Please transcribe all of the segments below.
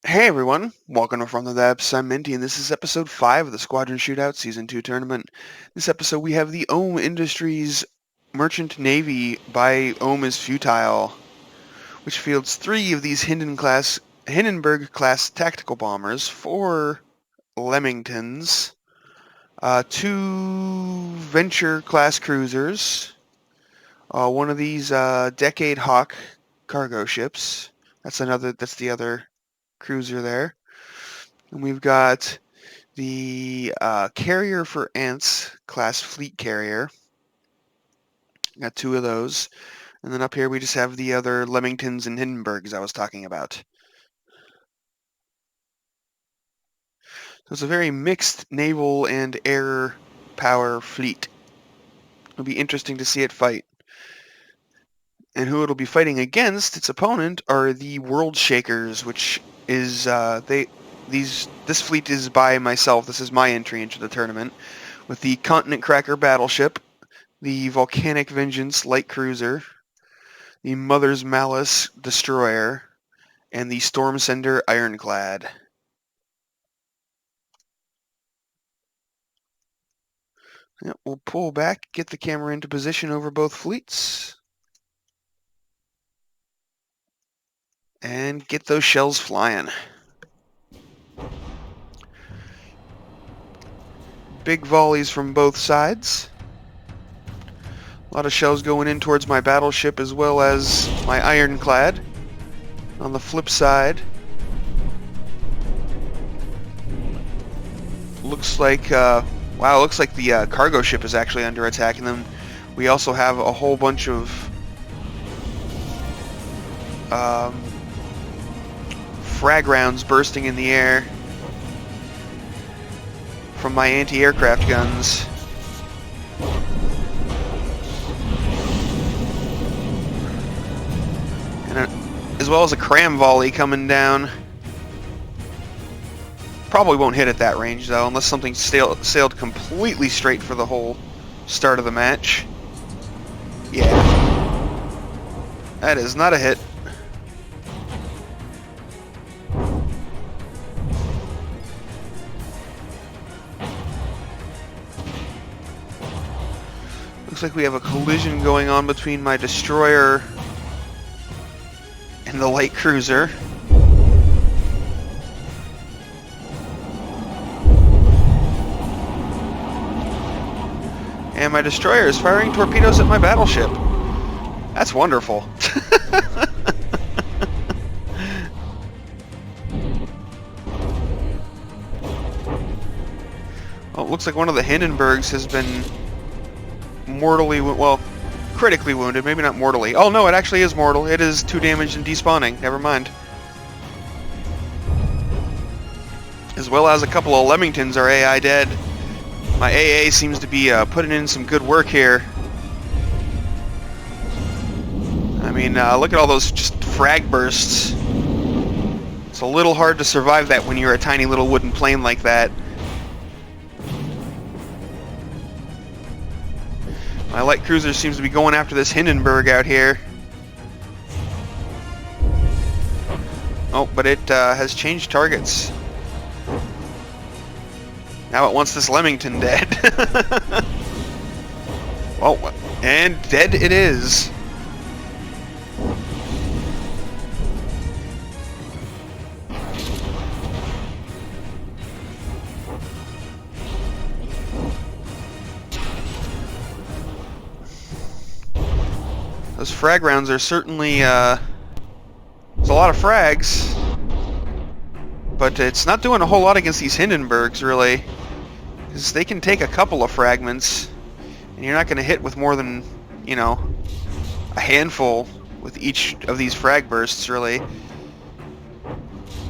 Hey everyone, welcome to From the Depths. I'm Minty, and this is episode 5 of the Squadron Shootout Season 2 tournament. This episode we have the Ohm Industries Merchant Navy by Ohm is Futile, which fields 3 of these Hindenburg-class tactical bombers, 4 Leamingtons, 2 Venture-class cruisers, one of these Decade Hawk cargo ships. That's the other cruiser there. And we've got the Carrier for Ants class fleet carrier. Got 2 of those. And then up here we just have the other Leamingtons and Hindenburgs I was talking about. So it's a very mixed naval and air power fleet. It'll be interesting to see it fight. And who it'll be fighting against, its opponent, are the World Shakers, which is this fleet is by myself. This is my entry into the tournament with the Continent Cracker battleship, the Volcanic Vengeance light cruiser, the Mother's Malice destroyer, and the Stormsender ironclad. Yep, we'll pull back, get the camera into position over both fleets, and get those shells flying. Big volleys from both sides. A lot of shells going in towards my battleship as well as my ironclad. On the flip side, looks like looks like the cargo ship is actually under attack, and then we also have a whole bunch of frag rounds bursting in the air from my anti-aircraft guns. And as well as a cram volley coming down. Probably won't hit at that range though, unless something sailed completely straight for the whole start of the match. Yeah. That is not a hit. Looks like we have a collision going on between my destroyer and the light cruiser. And my destroyer is firing torpedoes at my battleship. That's wonderful. Well, it looks like one of the Hindenburgs has been critically wounded. Maybe not mortally. Oh no, it actually is mortal. It is 2 damage and despawning. Never mind. As well as a couple of Leamingtons are AI dead. My AA seems to be putting in some good work here. I mean, look at all those just frag bursts. It's a little hard to survive that when you're a tiny little wooden plane like that. My light cruiser seems to be going after this Hindenburg out here. Oh, but it has changed targets. Now it wants this Leamington dead. Oh, and dead it is. Those frag rounds are certainly, there's a lot of frags, but it's not doing a whole lot against these Hindenburgs, really, because they can take a couple of fragments, and you're not going to hit with more than, you know, a handful with each of these frag bursts, really.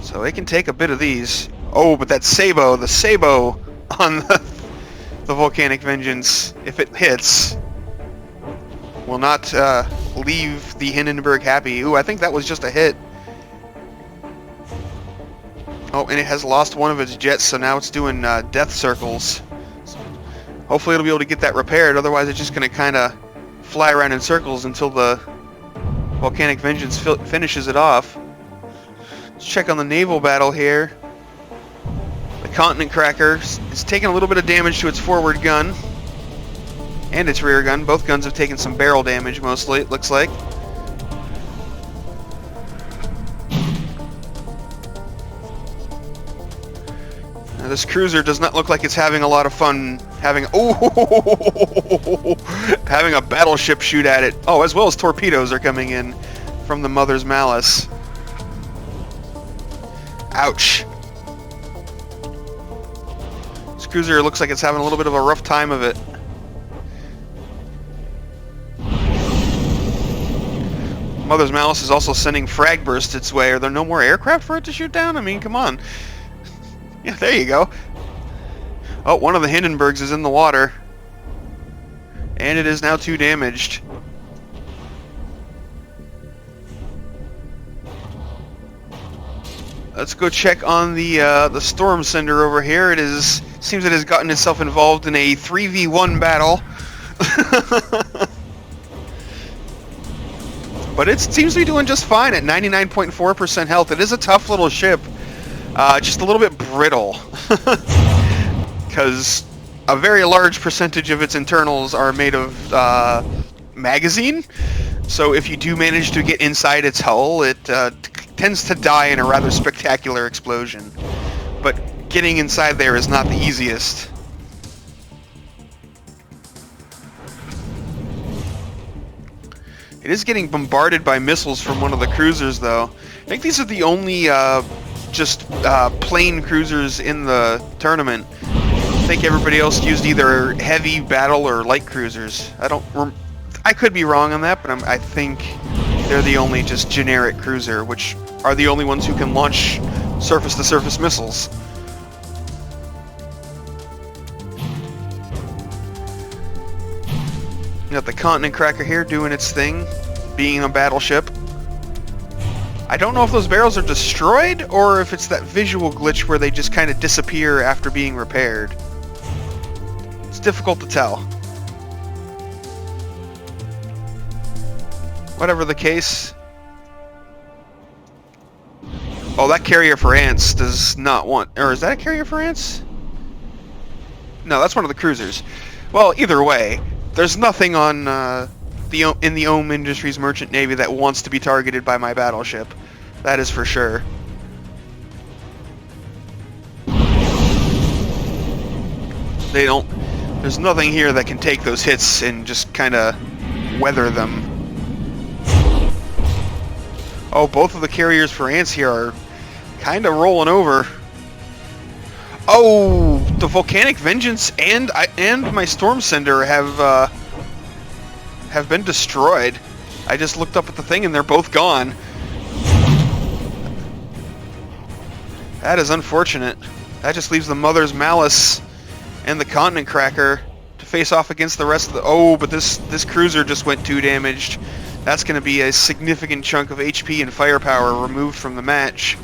So they can take a bit of these. Oh, but that the Sabo on the Volcanic Vengeance, if it hits, will not leave the Hindenburg happy. Ooh, I think that was just a hit. Oh, and it has lost one of its jets, so now it's doing death circles. So hopefully it'll be able to get that repaired, otherwise it's just going to kind of fly around in circles until the Volcanic Vengeance finishes it off. Let's check on the naval battle here. The Continent Cracker is taking a little bit of damage to its forward gun and its rear gun. Both guns have taken some barrel damage mostly, it looks like. Now, this cruiser does not look like it's having a lot of fun having having a battleship shoot at it. Oh, as well as torpedoes are coming in from the Mother's Malice. Ouch. This cruiser looks like it's having a little bit of a rough time of it. Mother's Malice is also sending frag bursts its way. Are there no more aircraft for it to shoot down? I mean, come on. Yeah, there you go. Oh, one of the Hindenburgs is in the water. And it is now 2 damaged. Let's go check on the Storm Sender over here. Seems it has gotten itself involved in a 3v1 battle. But it seems to be doing just fine at 99.4% health. It is a tough little ship. Just a little bit brittle. Because a very large percentage of its internals are made of magazine. So if you do manage to get inside its hull, it tends to die in a rather spectacular explosion. But getting inside there is not the easiest. It is getting bombarded by missiles from one of the cruisers, though. I think these are the only just plain cruisers in the tournament. I think everybody else used either heavy, battle, or light cruisers. I could be wrong on that, but I think they're the only just generic cruiser, which are the only ones who can launch surface-to-surface missiles. You got the Continent Cracker here doing its thing, being a battleship. I don't know if those barrels are destroyed, or if it's that visual glitch where they just kind of disappear after being repaired. It's difficult to tell. Whatever the case. Oh, that carrier for ants does not want... Or is that a carrier for ants? No, that's one of the cruisers. Well, either way, there's nothing on in the Ohm Industries Merchant Navy that wants to be targeted by my battleship. That is for sure. They don't... There's nothing here that can take those hits and just kind of weather them. Oh, both of the carriers for ants here are kind of rolling over. Oh, the Volcanic Vengeance and my Storm Sender have been destroyed. I just looked up at the thing and they're both gone. That is unfortunate. That just leaves the Mother's Malice and the Continent Cracker to face off against the rest of the... Oh, but this cruiser just went 2 damaged. That's going to be a significant chunk of HP and firepower removed from the match.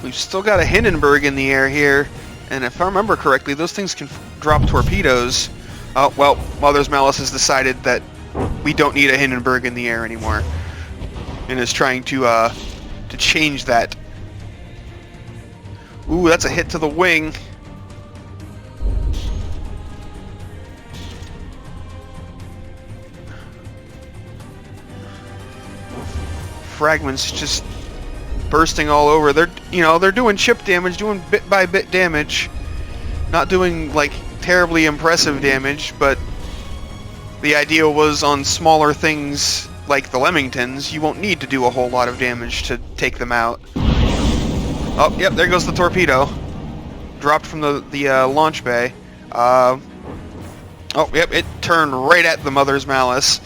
We've still got a Hindenburg in the air here, and if I remember correctly, those things can drop torpedoes. Oh, well, Mother's Malice has decided that we don't need a Hindenburg in the air anymore, and is trying to change that. Ooh, that's a hit to the wing. Fragments just bursting all over. They're doing chip damage, doing bit by bit damage. Not doing like terribly impressive damage, but the idea was on smaller things like the Leamingtons, you won't need to do a whole lot of damage to take them out. Oh, yep, there goes the torpedo. Dropped from the launch bay. Oh, yep, it turned right at the Mother's Malice.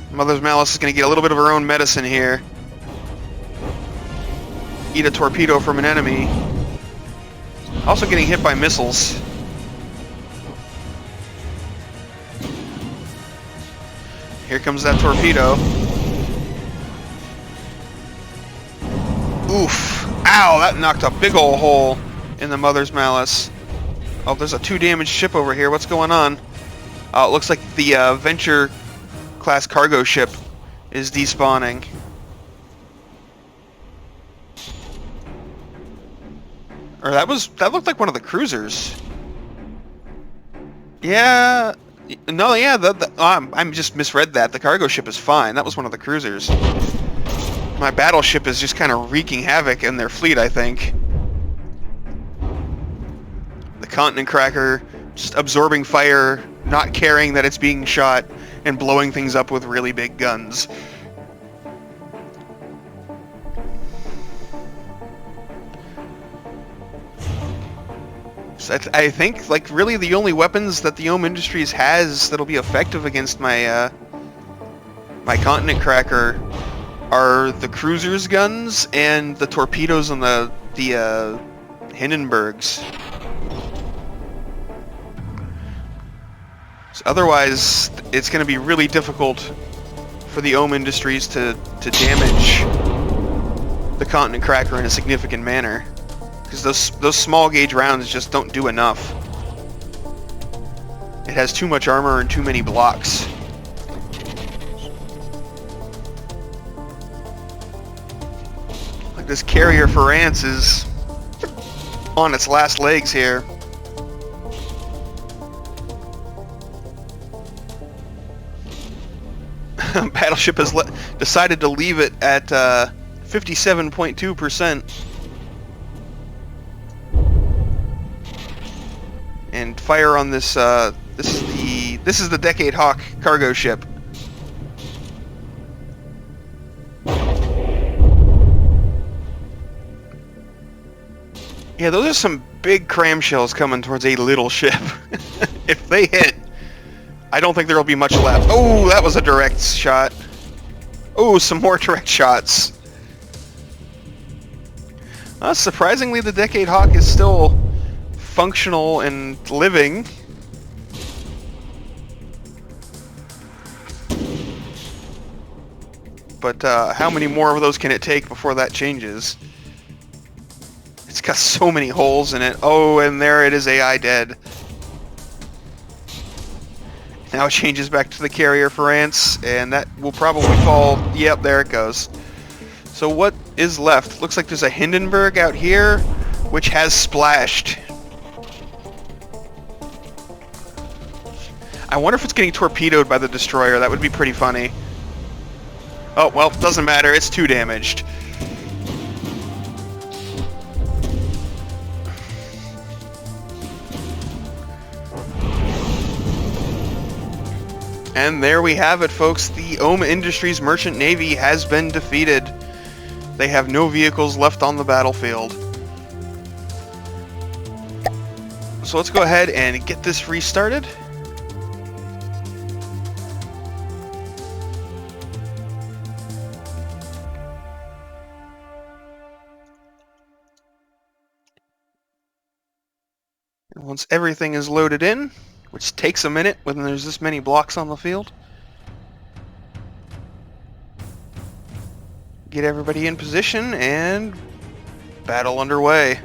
Mother's Malice is going to get a little bit of her own medicine here. Eat a torpedo from an enemy. Also getting hit by missiles. Here comes that torpedo. Oof. Ow, that knocked a big ol' hole in the Mother's Malice. Oh, there's a 2-damage ship over here. What's going on? It looks like the Venture class cargo ship is despawning. Or that looked like one of the cruisers. Yeah. No, yeah, I'm just misread that. The cargo ship is fine. That was one of the cruisers. My battleship is just kind of wreaking havoc in their fleet, I think. The Continent Cracker just absorbing fire, not caring that it's being shot, and blowing things up with really big guns. So I think, like, really the only weapons that the Ohm Industries has that'll be effective against my my Continent Cracker are the cruisers' guns and the torpedoes on the Hindenburgs. So otherwise, it's going to be really difficult for the Ohm Industries to damage the Continent Cracker in a significant manner, because those small gauge rounds just don't do enough. It has too much armor and too many blocks. Like this carrier for ants is on its last legs here. Battleship has decided to leave it at 57.2%. And fire on this. This is the Decade Hawk cargo ship. Yeah, those are some big cramshells coming towards a little ship. If they hit, I don't think there will be much left. Oh, that was a direct shot. Oh, some more direct shots. Surprisingly, the Decade Hawk is still functional and living. But how many more of those can it take before that changes? It's got so many holes in it. Oh, and there it is, AI dead. Now it changes back to the carrier for ants, and that will probably fall. Yep, there it goes. So what is left? Looks like there's a Hindenburg out here, which has splashed. I wonder if it's getting torpedoed by the destroyer. That would be pretty funny. Oh, well, doesn't matter. It's 2 damaged. And there we have it, folks. The Ohm Industries Merchant Navy has been defeated. They have no vehicles left on the battlefield. So let's go ahead and get this restarted. And once everything is loaded in, which takes a minute when there's this many blocks on the field, get everybody in position and battle underway.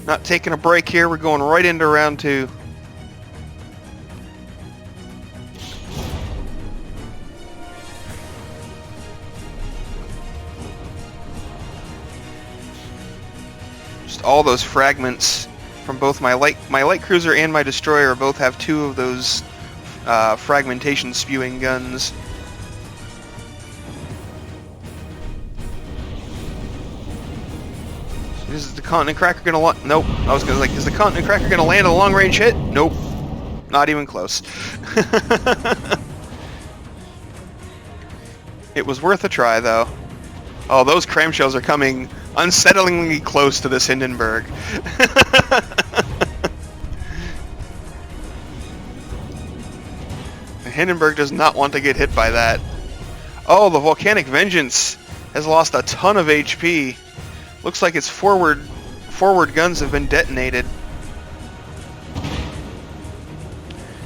Not taking a break here, we're going right into round 2. Just all those fragments from both my light cruiser and my destroyer both have 2 of those fragmentation spewing guns. Is the Continent Cracker gonna nope. I was gonna is the Continent Cracker gonna land a long range hit? Nope. Not even close. It was worth a try though. Oh, those cramshells are coming unsettlingly close to this Hindenburg. The Hindenburg does not want to get hit by that. Oh, the Volcanic Vengeance has lost a ton of HP. Looks like its forward guns have been detonated.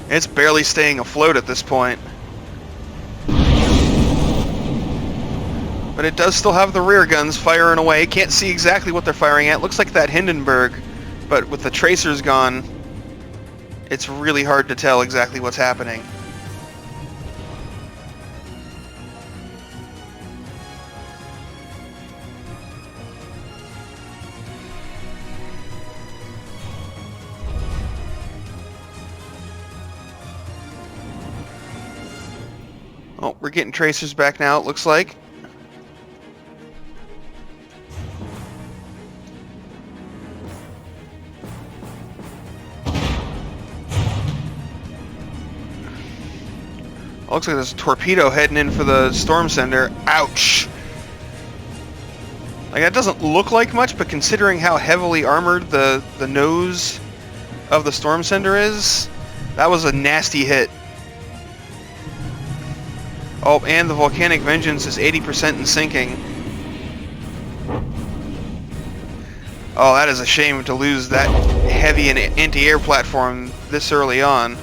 It's barely staying afloat at this point. But But it does still have the rear guns firing away. Can't see exactly what they're firing at. Looks like that Hindenburg, but with the tracers gone, it's really hard to tell exactly what's happening. Oh, we're getting tracers back now, it looks like. Looks like there's a torpedo heading in for the storm sender. Ouch! Like, that doesn't look like much, but considering how heavily armored the nose of the storm sender is, that was a nasty hit. Oh, and the Volcanic Vengeance is 80% in sinking. Oh, that is a shame to lose that heavy and anti-air platform this early on.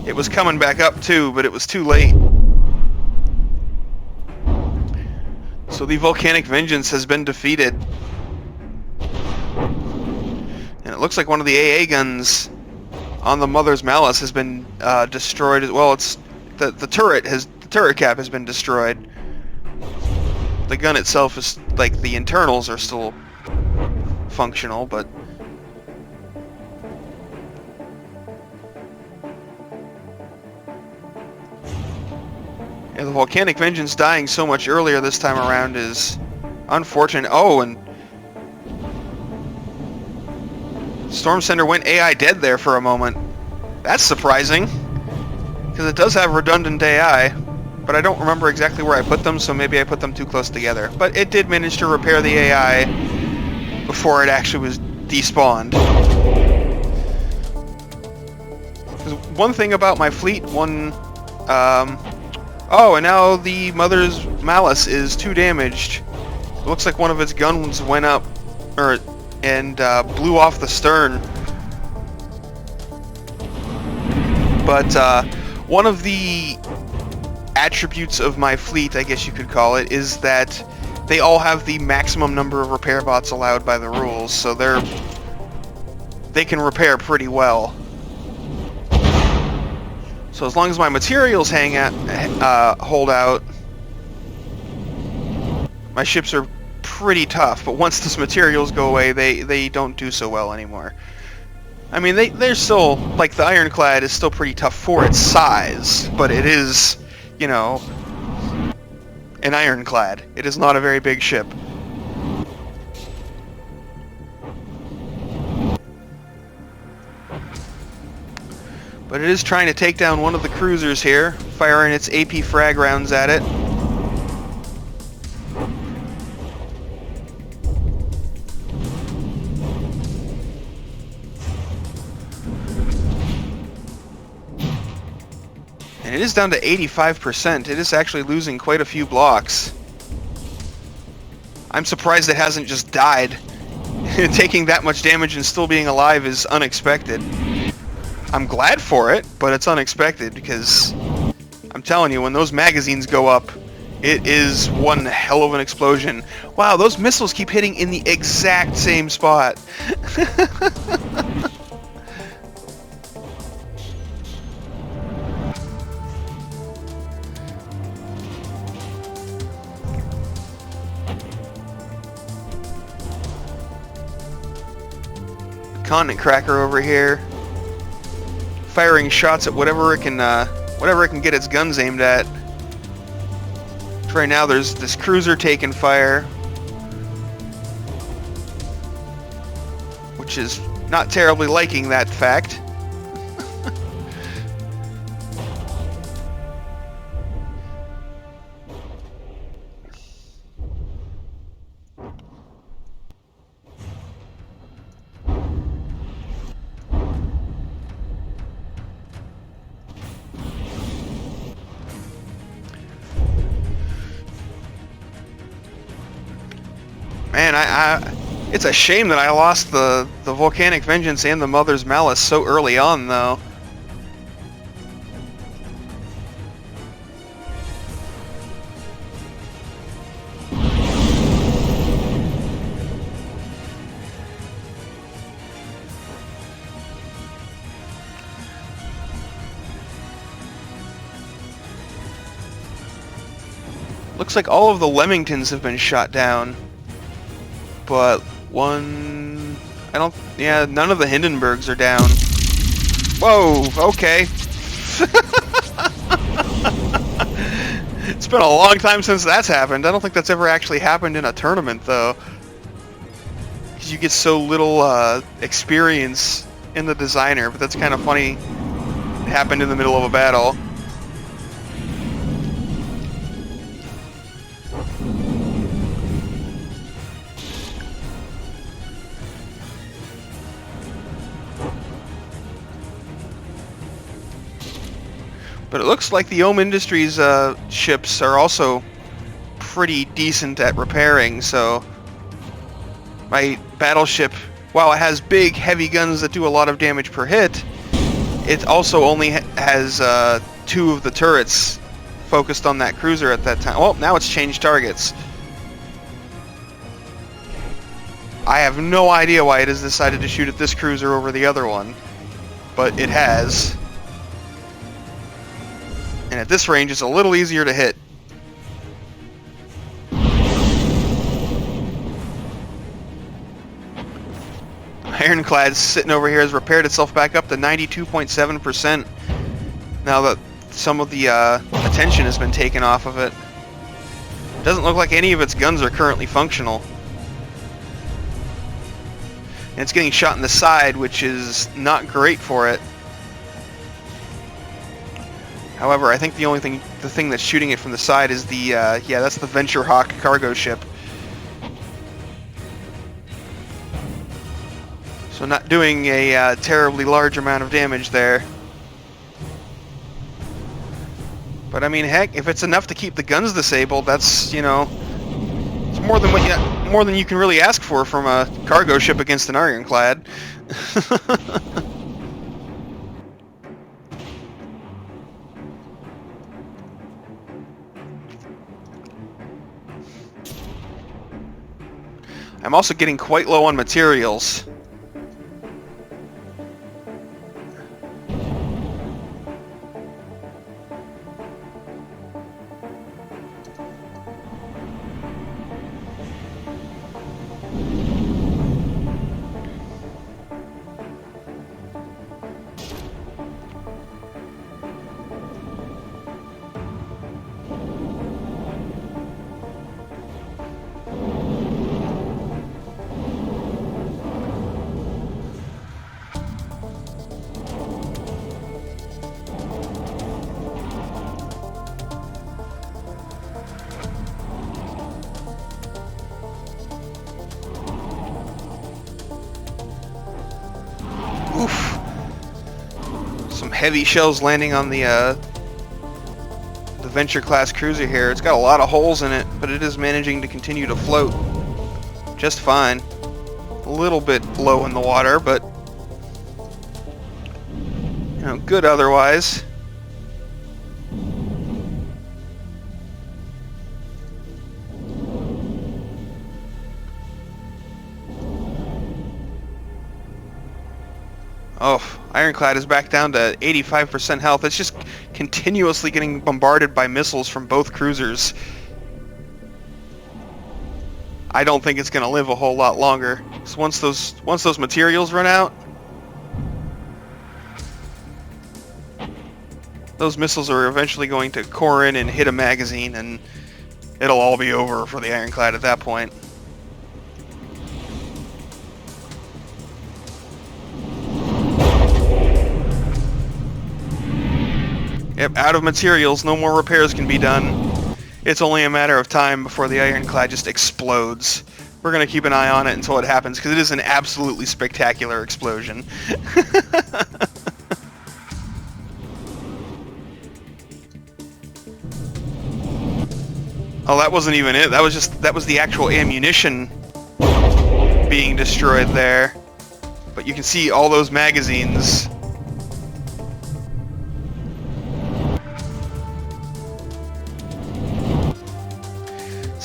It was coming back up too, but it was too late. So the Volcanic Vengeance has been defeated. And it looks like one of the AA guns on the Mother's Malice has been destroyed as well. It's the turret cap has been destroyed. The gun itself is, like, the internals are still functional, but yeah, the Volcanic Vengeance dying so much earlier this time around is unfortunate. Oh, and Storm Center went AI dead there for a moment. That's surprising, because it does have redundant AI, but I don't remember exactly where I put them, so maybe I put them too close together. But it did manage to repair the AI before it actually was despawned. There's one thing about my fleet, oh, and now the Mother's Malice is 2 damaged. It looks like one of its guns went up, and blew off the stern. But one of the attributes of my fleet, I guess you could call it, is that they all have the maximum number of repair bots allowed by the rules, so they can repair pretty well. So as long as my materials hold out, my ships are pretty tough. But once those materials go away, they don't do so well anymore. I mean, they're still, like, the Ironclad is still pretty tough for its size, but it is, you know, an Ironclad. It is not a very big ship. But it is trying to take down one of the cruisers here, firing its AP frag rounds at it. And it is down to 85%. It is actually losing quite a few blocks. I'm surprised it hasn't just died. Taking that much damage and still being alive is unexpected. I'm glad for it, but it's unexpected because I'm telling you, when those magazines go up, it is one hell of an explosion. Wow, those missiles keep hitting in the exact same spot. Continent Cracker over here, firing shots at whatever it can get its guns aimed at. So right now there's this cruiser taking fire, which is not terribly liking that fact. Man, it's a shame that I lost the Volcanic Vengeance and the Mother's Malice so early on, though. Looks like all of the Leamingtons have been shot down. But one... yeah, none of the Hindenburgs are down. Whoa, okay. It's been a long time since that's happened. I don't think that's ever actually happened in a tournament, though. Because you get so little experience in the designer, but that's kind of funny. It happened in the middle of a battle. But it looks like the Ohm Industries ships are also pretty decent at repairing, so my battleship, while it has big, heavy guns that do a lot of damage per hit, it also only has 2 of the turrets focused on that cruiser at that time. Well, now it's changed targets. I have no idea why it has decided to shoot at this cruiser over the other one, but it has. And at this range, it's a little easier to hit. Ironclad sitting over here has repaired itself back up to 92.7% now that some of the attention has been taken off of it. Doesn't look like any of its guns are currently functional. And it's getting shot in the side, which is not great for it. However, I think the thing that's shooting it from the side is the, yeah, that's the Venture Hawk cargo ship. So not doing a terribly large amount of damage there. But I mean, heck, if it's enough to keep the guns disabled, that's, you know, it's more than you can really ask for from a cargo ship against an ironclad. I'm also getting quite low on materials. Oof. Some heavy shells landing on the Venture class cruiser here. It's got a lot of holes in it, but it is managing to continue to float just fine. A little bit low in the water, but you know, good otherwise. Oh, Ironclad is back down to 85% health. It's just continuously getting bombarded by missiles from both cruisers. I don't think it's going to live a whole lot longer. So once those materials run out, those missiles are eventually going to core in and hit a magazine, and it'll all be over for the Ironclad at that point. Yep, out of materials, no more repairs can be done. It's only a matter of time before the Ironclad just explodes. We're going to keep an eye on it until it happens, because it is an absolutely spectacular explosion. Oh, that wasn't even it. That was the actual ammunition being destroyed there. But you can see all those magazines.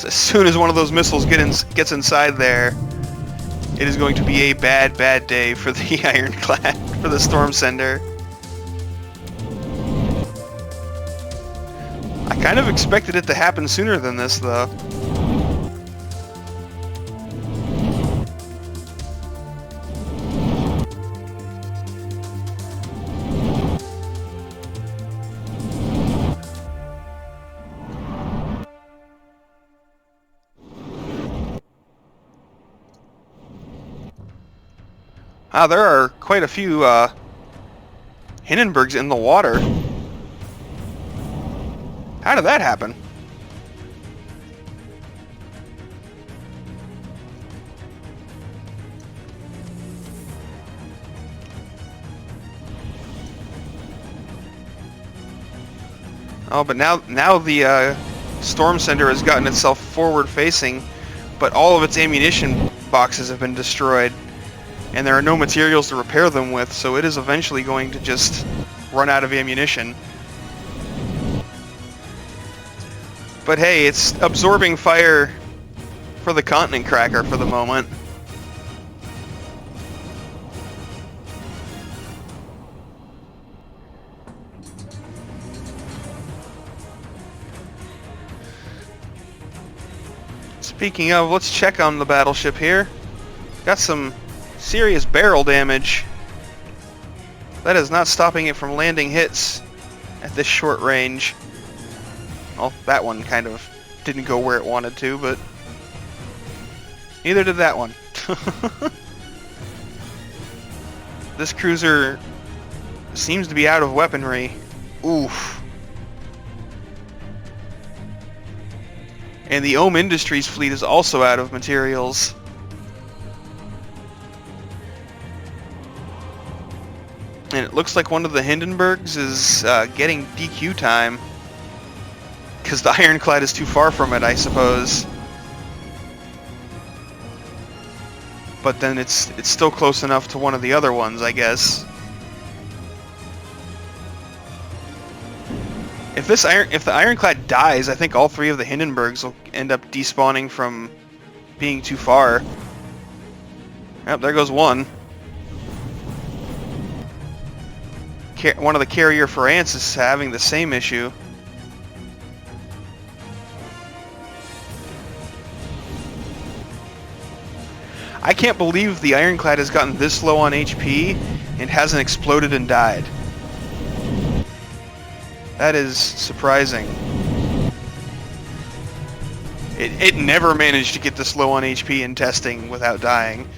As soon as one of those missiles gets inside there, it is going to be a bad, bad day for the Ironclad, for the Storm Sender. I kind of expected it to happen sooner than this, though. Ah, there are quite a few Hindenburgs in the water. How did that happen? Oh, but now the Storm Center has gotten itself forward-facing, but all of its ammunition boxes have been destroyed, and there are no materials to repair them with, so it is eventually going to just run out of ammunition. But hey, it's absorbing fire for the Continent Cracker for the moment. Speaking of, let's check on the battleship here. Got some serious barrel damage. That is not stopping it from landing hits at this short range. Well, that one kind of didn't go where it wanted to, but neither did that one. This cruiser seems to be out of weaponry. Oof. And the Ohm Industries fleet is also out of materials. And it looks like one of the Hindenburgs is getting DQ time. Because the Ironclad is too far from it, I suppose. But then it's still close enough to one of the other ones, I guess. If the Ironclad dies, I think all three of the Hindenburgs will end up despawning from being too far. Yep, there goes one. One of the Carrier France is having the same issue. I can't believe the Ironclad has gotten this low on HP and hasn't exploded and died. That is surprising. It never managed to get this low on HP in testing without dying.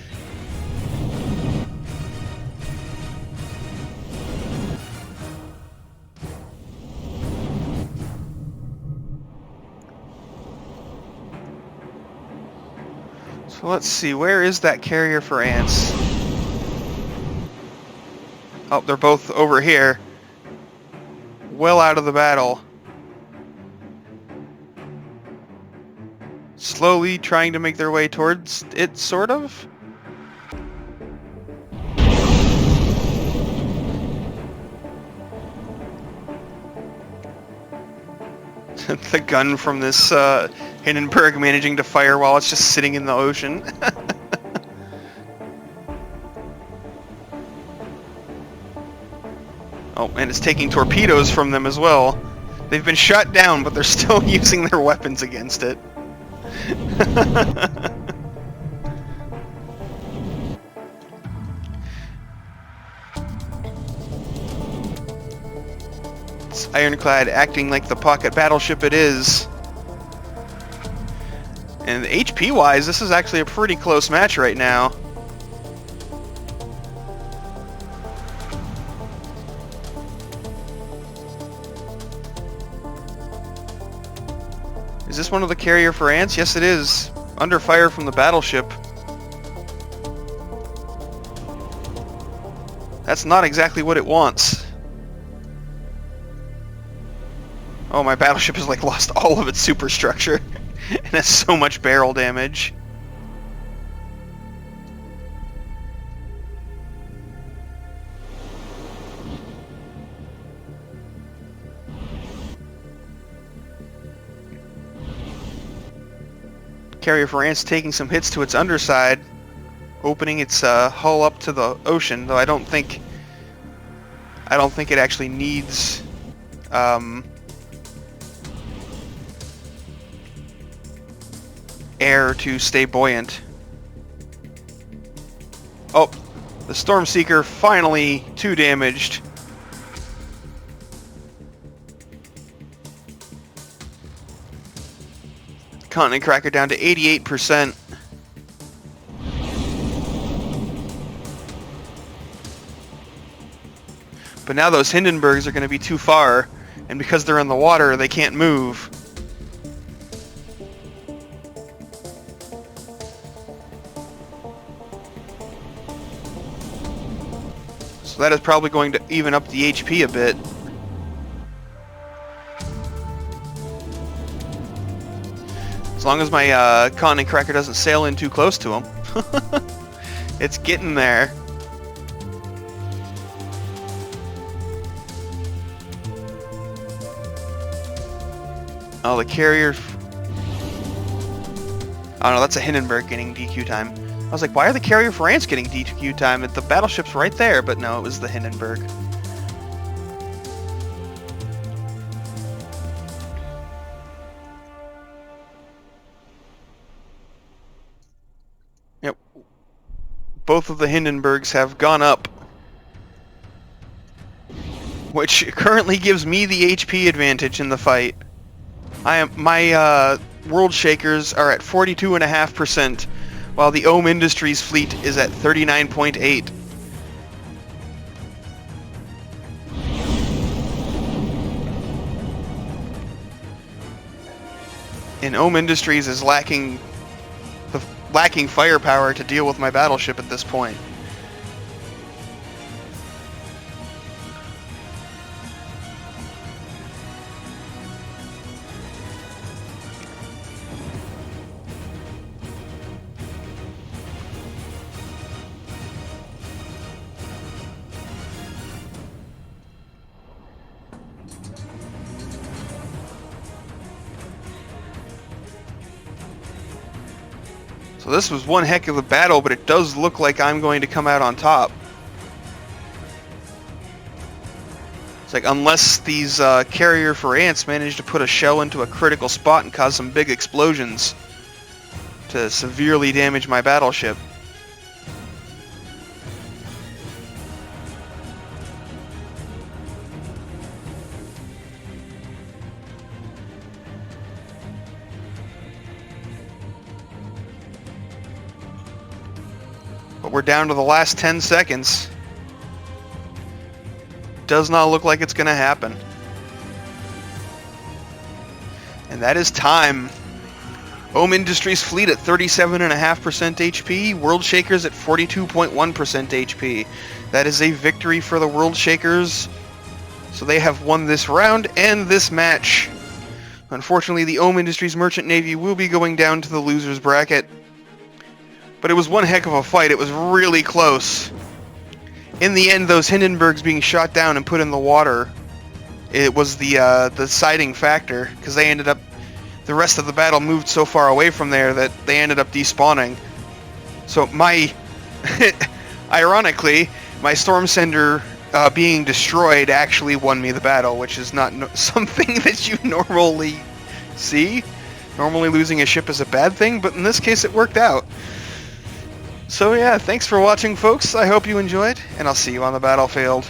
So let's see, where is that Carrier France? Oh, they're both over here. Well out of the battle. Slowly trying to make their way towards it, sort of? The gun from this Hindenburg managing to fire while it's just sitting in the ocean. Oh, and it's taking torpedoes from them as well. They've been shot down, but they're still using their weapons against it. It's Ironclad acting like the pocket battleship it is. And HP-wise, this is actually a pretty close match right now. Is this one of the Carrier France? Yes, it is. Under fire from the battleship. That's not exactly what it wants. Oh, my battleship has like lost all of its superstructure and has so much barrel damage. Carrier France taking some hits to its underside, opening its hull up to the ocean. Though I don't think it actually needs air to stay buoyant. Oh, the Stormseeker finally 2 damaged. Continent Cracker down to 88%. But now those Hindenburgs are going to be too far, and because they're in the water, they can't move. So that is probably going to even up the HP a bit. As long as my Continent Cracker doesn't sail in too close to him. It's getting there. Oh, the carrier... Oh no, that's a Hindenburg getting DQ time. I was like, why are the carrier for ants getting DQ time? The battleship's right there, but no, it was the Hindenburg. Yep. Both of the Hindenburgs have gone up, which currently gives me the HP advantage in the fight. My World Shakers are at 42.5%, while the Ohm Industries fleet is at 39.8. And Ohm Industries is lacking firepower to deal with my battleship at this point. So this was one heck of a battle, but it does look like I'm going to come out on top. It's like, unless these carrier for ants manage to put a shell into a critical spot and cause some big explosions to severely damage my battleship. But we're down to the last 10 seconds. Does not look like it's going to happen. And that is time. Ohm Industries fleet at 37.5% HP. World Shakers at 42.1% HP. That is a victory for the World Shakers. So they have won this round and this match. Unfortunately, the Ohm Industries Merchant Navy will be going down to the losers bracket. But it was one heck of a fight. It was really close. In the end, those Hindenburgs being shot down and put in the water, it was the deciding factor, because they ended up, the rest of the battle moved so far away from there that they ended up despawning. So ironically, my Storm Sender being destroyed actually won me the battle, which is not something that you normally see. Normally losing a ship is a bad thing, but in this case it worked out. So yeah, thanks for watching, folks. I hope you enjoyed, and I'll see you on the battlefield.